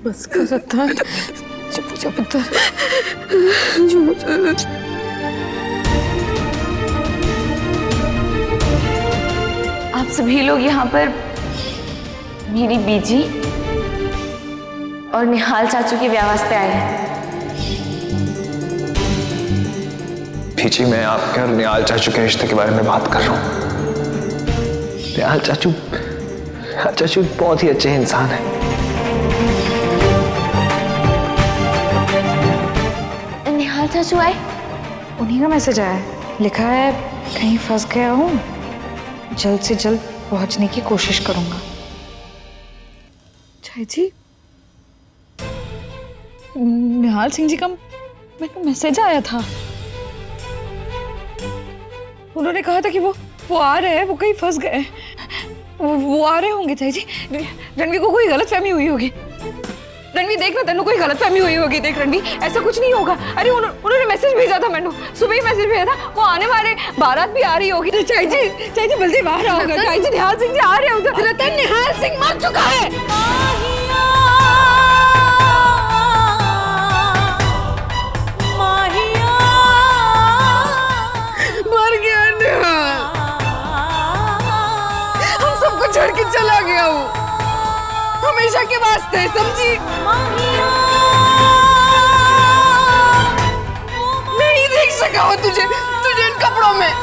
बस कर रतन, चुप हो जा पुत्र, चुप हो जा। आप सभी लोग यहाँ पर मेरी बीजी और निहाल चाचू के ब्याह वास्ते आए हैं। बीजी, मैं आपके और निहाल चाचू के रिश्ते के बारे में बात कर रहा हूँ। निहाल चाचू बहुत ही अच्छे इंसान है। निहाल चाचू आए? उन्हीं का मैसेज आया है, लिखा है कहीं फंस गया हूँ, जल्द से जल्द पहुंचने की कोशिश करूंगा। चाची जी, निहाल सिंह जी का मेरे को मैसेज आया था। उन्होंने कहा था कि वो आ रहे हैं, वो कहीं फंस गए, वो आ रहे होंगे। चाची जी, रणवीर को कोई गलतफहमी हुई होगी। रणवीर देख ना, तेनू कोई गलतफहमी हुई होगी। देख रणवीर, ऐसा कुछ नहीं होगा। अरे उन्होंने मैसेज भेजा था, मैंने सुबह ही मैसेज भेजा था। वो आने वाले, बारात भी आ रही होगी। चाची जी बल्दी बाहर आओगे। चाची जी, निहाल सिंह जी आ रहे होंगे। रतन, निहाल सिंह मर चुका है। मर गया निहाल, हम सबको छोड़ के चला गया हूँ, हमेशा के वास्ते, समझी? नहीं देख सका वो तुझे इन कपड़ों में।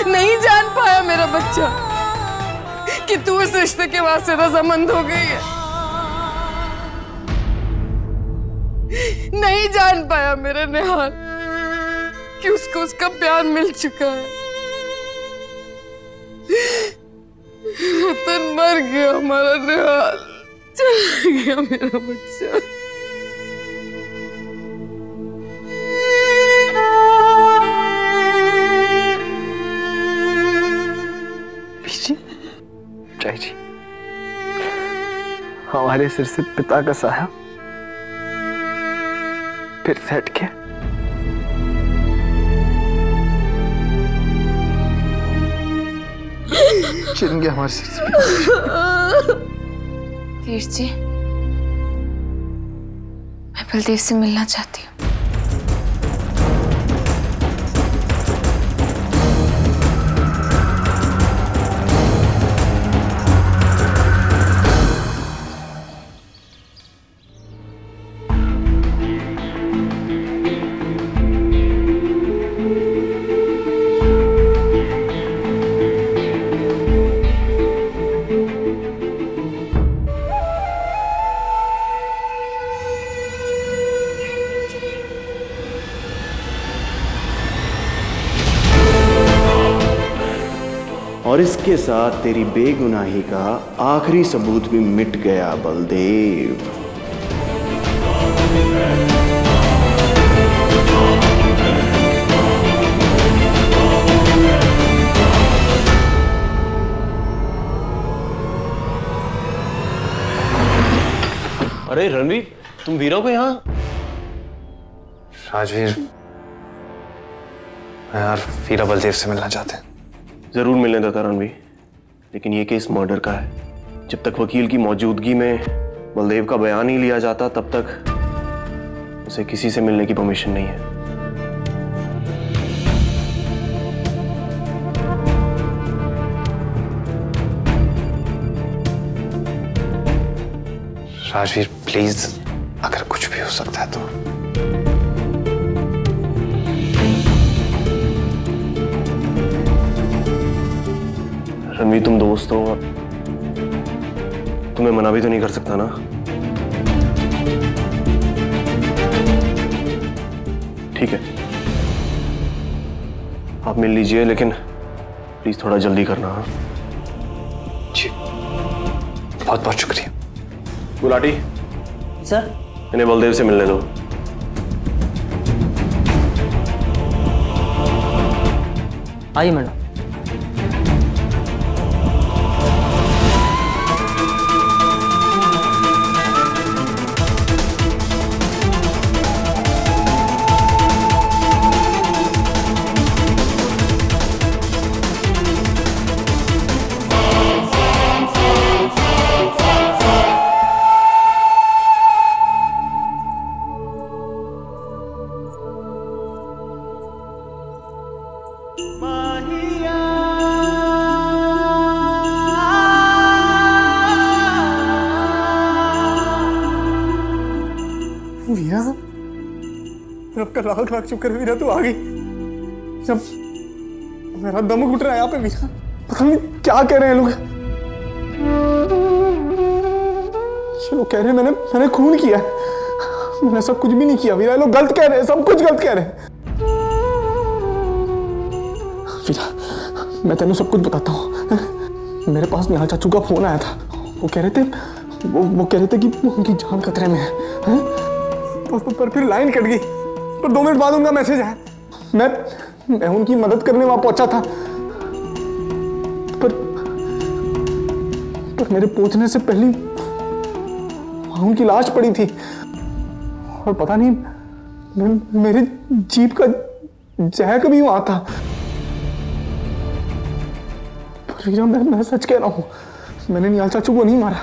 नहीं जान पाया मेरा बच्चा कि तू इस रिश्ते के वास्ते रजामंद हो गई है। नहीं जान पाया मेरा निहाल कि उसको उसका प्यार मिल चुका है। रतन मर गया हमारा निहाल, चला गया मेरा बच्चा। चाची जी, हमारे सिर से पिता का साया फिर से हट गया। छिन गया हमारे सिर से। वीर जी, मैं बलदेव से मिलना चाहती हूँ। और इसके साथ तेरी बेगुनाही का आखिरी सबूत भी मिट गया बलदेव। अरे रणवीर, तुम वीरा को यहाँ? राजवीर, मैं यार वीरा बलदेव से मिलना चाहते हैं। जरूर मिलने देता रणवीर, लेकिन ये केस मर्डर का है। जब तक वकील की मौजूदगी में बलदेव का बयान नहीं लिया जाता, तब तक उसे किसी से मिलने की परमिशन नहीं है। राजवीर प्लीज, अगर कुछ भी हो सकता है तो। रणवीर, तुम दोस्त हो, तुम्हें मना भी तो नहीं कर सकता ना। ठीक है, आप मिल लीजिए, लेकिन प्लीज थोड़ा जल्दी करना। हाँ जी, बहुत बहुत शुक्रिया। गुलाटी सर, इन्हें बलदेव से मिलने दो। आइए मैडम। रब का लाख लाख शुक्र है वीरा, तू आ गई। जब मेरा दम घुट रहा है यहाँ पे वीरा, पता नहीं क्या कह रहे हैं लोग। ये लोग कह रहे हैं मैंने खून किया है। मैंने सब कुछ भी नहीं किया वीरा, लोग गलत कह रहे हैं, सब कुछ गलत कह रहे हैं। वीरा मैं तेनों सब कुछ बताता हूँ। मेरे पास निहाल चाचू का फोन आया था, वो कह रहे थे कि उनकी जान खतरे में है। पर फिर लाइन कट गई, पर 2 मिनट बाद उनका मैसेज आया। मैं उनकी मदद करने वहां पहुंचा था, पर मेरे पहुंचने से पहले वहां उनकी लाश पड़ी थी। और पता नहीं मेरे जीप का जैक भी वहां था। पर वीरा मैं सच कह रहा हूं, मैंने निहाल चाचू को नहीं मारा।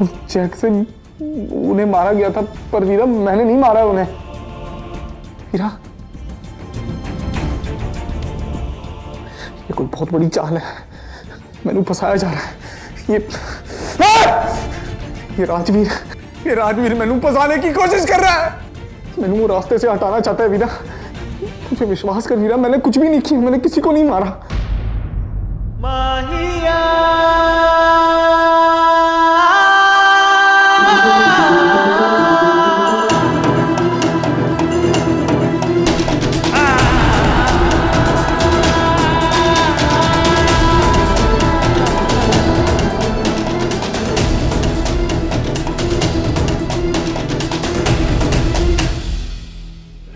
जैक से उन्हें मारा गया था, पर वीरा मैंने नहीं मारा उन्हें। वीरा ये कोई बहुत बड़ी चाल है, मैंने फंसाया जा रहा है। ये राजवीर मैंने फंसाने की कोशिश कर रहा है। मैंने वो रास्ते से हटाना चाहता है वीरा। मुझे विश्वास कर वीरा, मैंने कुछ भी नहीं किया, मैंने किसी को नहीं मारा।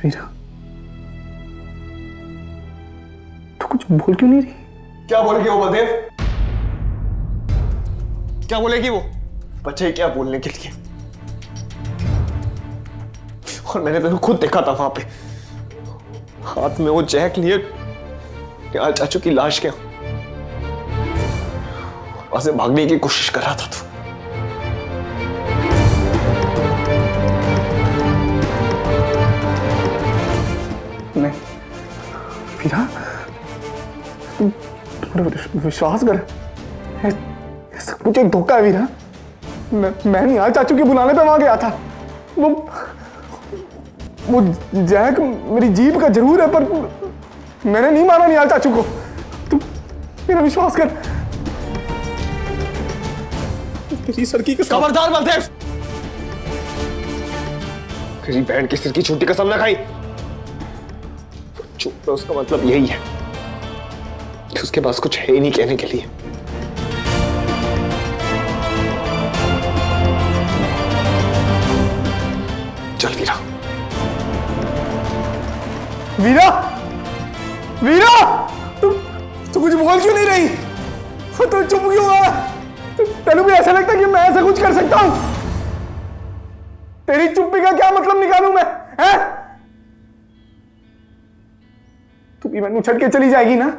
वीरा तू कुछ बोल क्यों नहीं रही? क्या बोलेगी वो बलदेव? क्या बोलेगी वो? बच्चे क्या बोलने के लिए? और मैंने तेरे खुद देखा था वहां पे, हाथ में वो जैक लिए निहाल चाचू की लाश के वहां से भागने की कोशिश कर रहा था तू। नहीं वीरा, विश्वास कर, सब कुछ एक धोखा है वीरा। मैं निहाल चाचू के बुलाने पे वहां गया था। वो जैक मेरी जीप का जरूर है, पर मैंने नहीं मारा निहाल चाचू को। तू मेरा विश्वास कर। तेरी सड़की कसम। खबरदार बलदेव, तेरी बहन की सिर की छुट्टी कसम ना खाई। चुप है, उसका मतलब यही है कि उसके पास कुछ है ही नहीं कहने के लिए। चल वीरा। वीरा, वीरा, तू कुछ बोल क्यों नहीं रही? तू चुप क्यों है? तेनू भी ऐसा लगता है कि मैं ऐसा कुछ कर सकता हूं? तेरी चुप्पी का क्या मतलब निकालूं मैं? हैं? तू भी मैनू छड़ के चली जाएगी ना?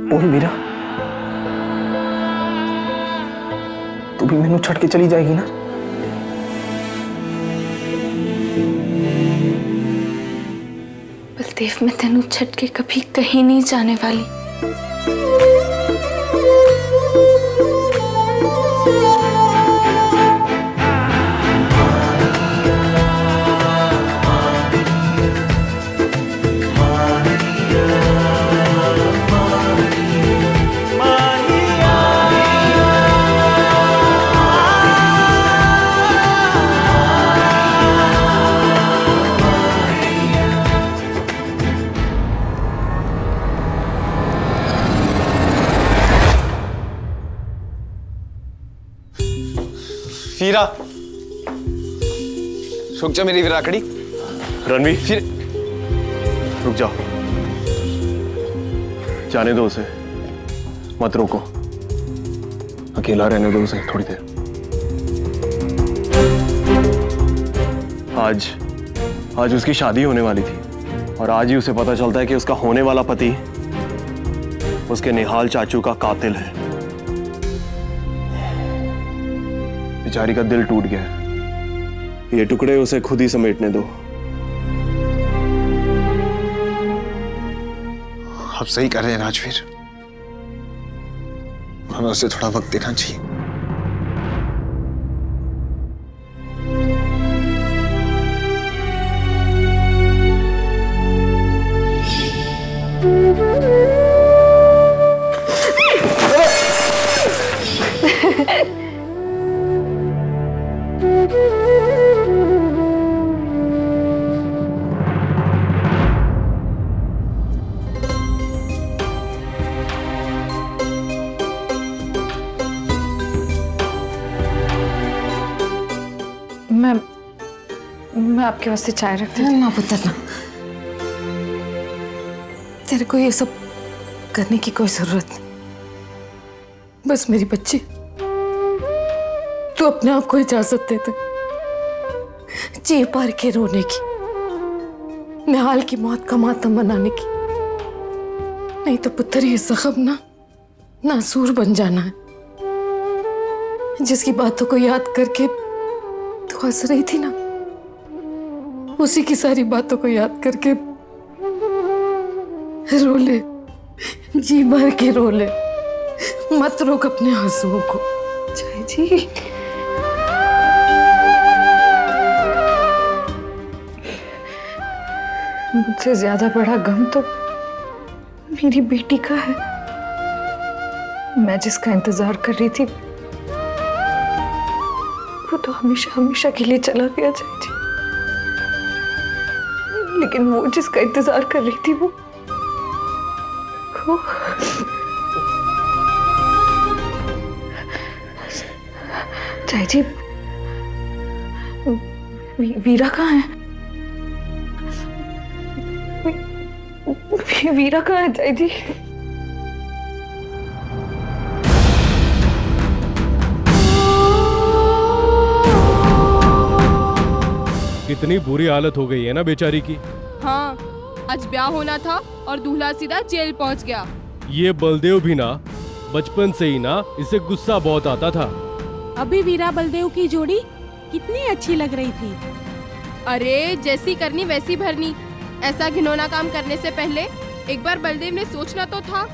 बोल वीरा, तू भी मैनू छड़ के चली जाएगी ना? बलदेव, मैं तेनू छड़ के कभी कहीं नहीं जाने वाली। वीरा, रुक जा मेरी विराकड़ी। रणवीर, फिर रुक जाओ, जाने दो उसे, मत रोको, अकेला रहने दो उसे थोड़ी देर। आज उसकी शादी होने वाली थी और आज ही उसे पता चलता है कि उसका होने वाला पति उसके निहाल चाचू का कातिल है। बेचारी का दिल टूट गया है। ये टुकड़े उसे खुद ही समेटने दो। आप सही कर रहे हैं राजवीर, हमें उसे थोड़ा वक्त देना चाहिए। मैं आपके वास्ते चाय रखती हूँ। ना पुत्र ना, तेरे को ये सब करने की कोई जरूरत नहीं। बस मेरी बच्ची, तू अपने आप को इजाजत दे दे जी पार के रोने की, निहाल की मौत का मातम मनाने की। नहीं तो पुत्र ये जख्म ना नासूर बन जाना है। जिसकी बातों को याद करके तू हंस रही थी ना, उसी की सारी बातों को याद करके रो ले, जी भर के रो ले। मत रोक अपने आंसुओं को। जय जी, मुझसे ज्यादा बड़ा गम तो मेरी बेटी का है। मैं जिसका इंतजार कर रही थी वो तो हमेशा हमेशा के लिए चला गया जय जी। लेकिन वो जिसका इंतजार कर रही थी वो जय जी, वीरा कहाँ है? वीरा कहाँ है जय जी? कितनी बुरी हालत हो गई है ना बेचारी की। हाँ, आज ब्याह होना था और दूल्हा सीधा जेल पहुंच गया। ये बलदेव भी ना बचपन से ही ना इसे गुस्सा बहुत आता था। अभी वीरा बलदेव की जोड़ी कितनी अच्छी लग रही थी। अरे जैसी करनी वैसी भरनी। ऐसा घिनौना काम करने से पहले एक बार बलदेव ने सोचना तो था।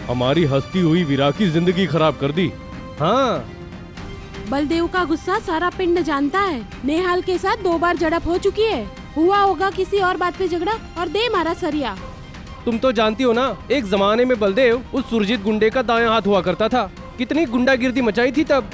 हमारी हंसती हुई वीरा की जिंदगी खराब कर दी। हाँ, बलदेव का गुस्सा सारा पिंड जानता है। नेहाल के साथ 2 बार झड़प हो चुकी है। हुआ होगा किसी और बात पे झगड़ा और दे मारा सरिया। तुम तो जानती हो ना, एक जमाने में बलदेव उस सुरजीत गुंडे का दायां हाथ हुआ करता था। कितनी गुंडागिर्दी मचाई थी तब।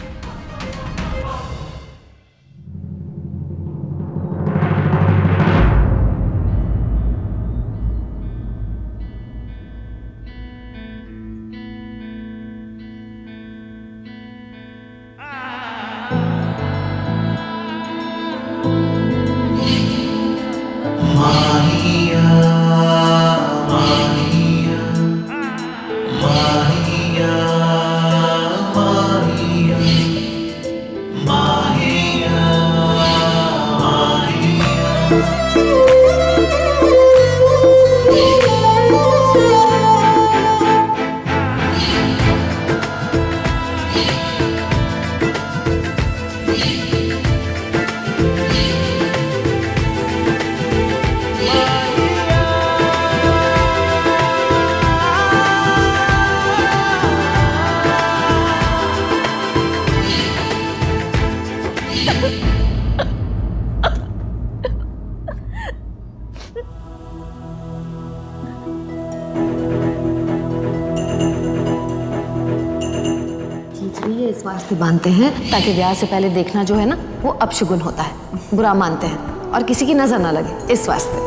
इस वास्ते बांधते हैं ताकि ब्याह से पहले देखना जो है ना वो अपशगुन होता है, बुरा मानते हैं और किसी की नजर ना लगे, इस वास्ते।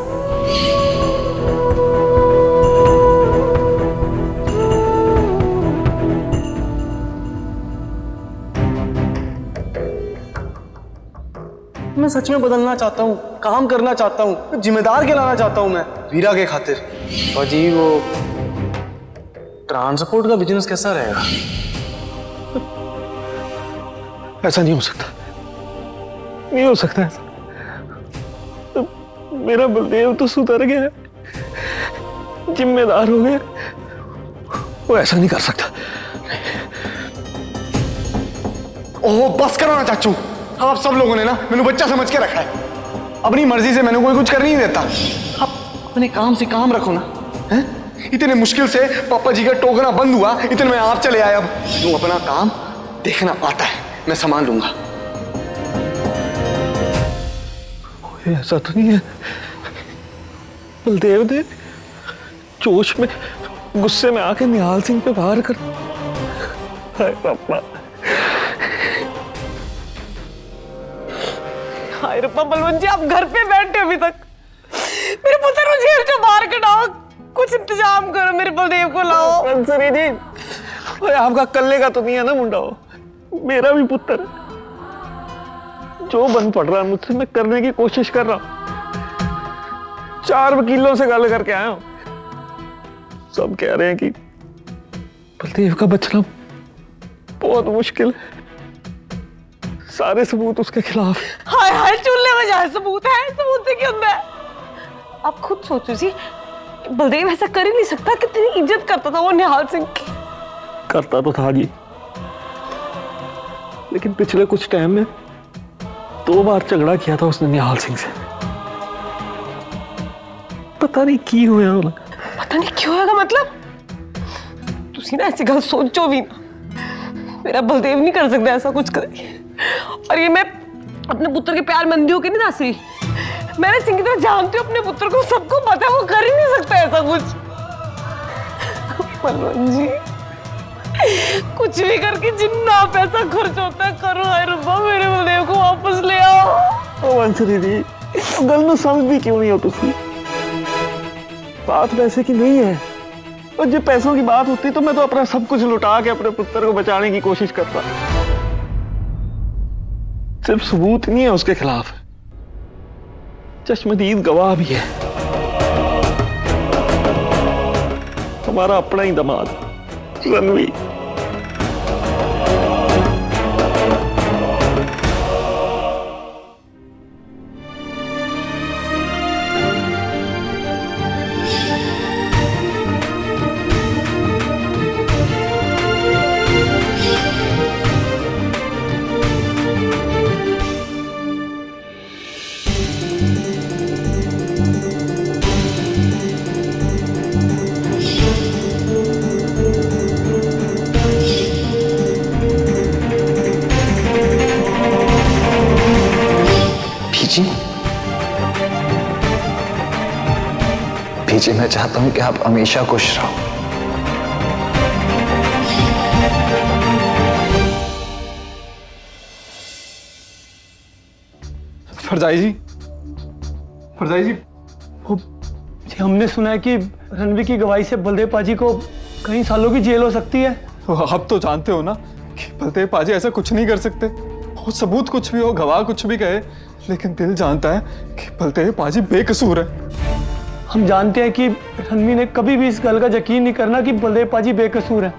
मैं सच में बदलना चाहता हूँ, काम करना चाहता हूँ, जिम्मेदार कहलाना चाहता हूँ मैं वीरा के खातिर। और जी वो ट्रांसपोर्ट का बिजनेस कैसा रहेगा? ऐसा नहीं हो सकता, नहीं हो सकता ऐसा। मेरा बलदेव तो सुधर गया है, जिम्मेदार हो गए, वो ऐसा नहीं कर सकता। ओह बस करो ना चाचू, आप सब लोगों ने ना मैंने बच्चा समझ के रखा है। अपनी मर्जी से मैंने कोई कुछ कर नहीं देता। आप अपने काम से काम रखो ना, हैं? इतने मुश्किल से पापा जी का टोकना बंद हुआ, इतने में आप चले आए। अब तू अपना काम देखना आता है, मैं संभाल लूंगा। ऐसा तो नहीं है, बलदेव ने जोश में गुस्से में आके निहाल सिंह पे वार कर। हाय पापा, हाय रब्बा, बलवंत जी आप घर पे बैठे अभी तक, मेरे पुत्र को जेल से बाहर कढ़ाओ, कुछ इंतजाम करो, मेरे बलदेव को लाओ। मंसूरी जी, आपका कल्ले का तो नहीं है ना मुंडा, हो मेरा भी पुत्र है। जो बन पड़ रहा है मुझसे मैं करने की कोशिश कर रहा हूं। 4 वकीलों से गल करके आया हूं, सब कह रहे हैं कि बलदेव का बचना बहुत मुश्किल है, सारे सबूत उसके खिलाफ। हाय हाय, चूल्हे में जाए सबूत है, सबूत से क्यों होता है? आप खुद सोचो जी, बलदेव ऐसा कर ही नहीं सकता। कितनी इज्जत करता था वो निहाल सिंह की। करता तो था जी, लेकिन पिछले कुछ टाइम में 2 बार झगड़ा किया था उसने निहाल सिंह से। पता नहीं की होया होगा। पता नहीं क्यों होगा मतलब? तुसी ना ऐसी गल सोचो भी ना, मेरा बलदेव नहीं कर सकता ऐसा कुछ कर। और ये मैं अपने पुत्र के प्यार मंदियों के नहीं दस रही, मैंने सिंह की तरह जानती हूँ अपने पुत्र को, सबको पता है वो कर ही नहीं सकता ऐसा कुछ। बलवंत जी कुछ भी करके जितना पैसा खर्च होता है करो, हाय रब्बा मेरे बलदेव को वापस ले आओ। ओ मंसूरी जी, गल में समझती क्यों नहीं हो तुसी? बात पैसे की नहीं है, और जब पैसों की बात होती तो मैं तो अपना सब कुछ लुटा के अपने पुत्र को बचाने की कोशिश करता। सिर्फ सबूत नहीं है उसके खिलाफ, चश्मदीद गवाह भी है। हमारा अपना ही दामाद रणवीर। भीजी, मैं चाहता हूं कि आप हमेशा खुश रहो। फरजाई जी, फरजाई जी, हमने सुना है कि रणवीर की गवाही से बलदेव पाजी को कई सालों की जेल हो सकती है। आप तो जानते हो ना कि बलदेव पाजी ऐसा कुछ नहीं कर सकते। वो सबूत कुछ भी हो, गवाह कुछ भी कहे, लेकिन दिल जानता है कि बलदेव पाजी बेकसूर है। हम जानते हैं कि रणवीर ने कभी भी इस गल का यकीन नहीं करना कि बलदेव पाजी बेकसूर है,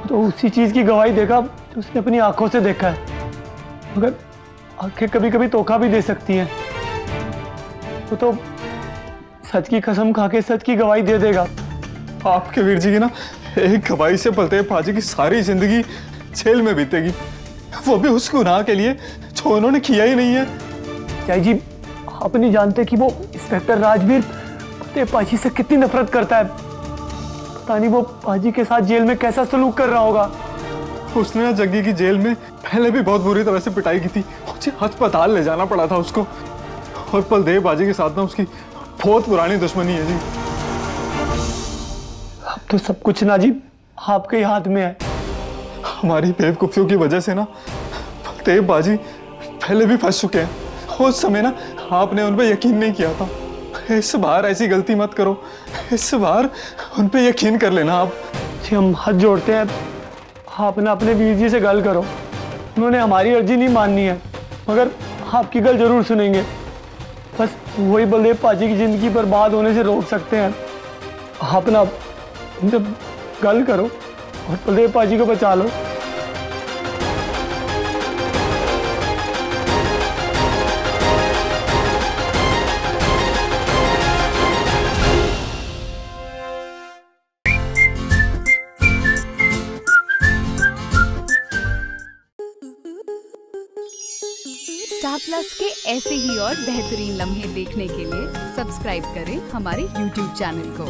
तो उसी चीज की गवाही देगा जो उसने अपनी आंखों से देखा है। मगर आंखें कभी कभी धोखा भी दे सकती हैं, वो तो सच की कसम खा के सच की गवाही दे देगा। आपके वीर जी की ना एक गवाही से बलदेव पाजी की सारी जिंदगी जेल में बीतेगी, वो भी उस गुनाह के लिए जो उन्होंने किया ही नहीं है। जय जी, आप नहीं जानते कि वो इंस्पेक्टर राजवीर बलदेव पाजी से कितनी नफरत करता है। पता नहीं वो पाजी के साथ जेल में कैसा सलूक कर रहा होगा। उसने ना जग्गी की जेल में पहले भी बहुत बुरी तरह से पिटाई की थी, मुझे अस्पताल ले जाना पड़ा था उसको। और बलदेव पाजी के साथ ना उसकी बहुत पुरानी दुश्मनी है जी। अब तो सब कुछ ना जी आपके ही हाथ में है। हमारी बेवकूफियों की वजह से ना बलदेव पाजी पहले भी फंस चुके हैं। उस समय ना आपने उन पे यकीन नहीं किया था। इस बार ऐसी गलती मत करो, इस बार उन पे यकीन कर लेना आप। जी हम हाथ जोड़ते हैं, आप ना अपने वीर जी से गल करो, उन्होंने हमारी अर्जी नहीं माननी है, मगर आपकी गल जरूर सुनेंगे। बस वही बलदेव पाजी की जिंदगी बर्बाद होने से रोक सकते हैं। आप ना उनसे गल करो और बलदेव पाजी को बचा लो। प्लस के ऐसे ही और बेहतरीन लम्हे देखने के लिए सब्सक्राइब करें हमारे YouTube चैनल को।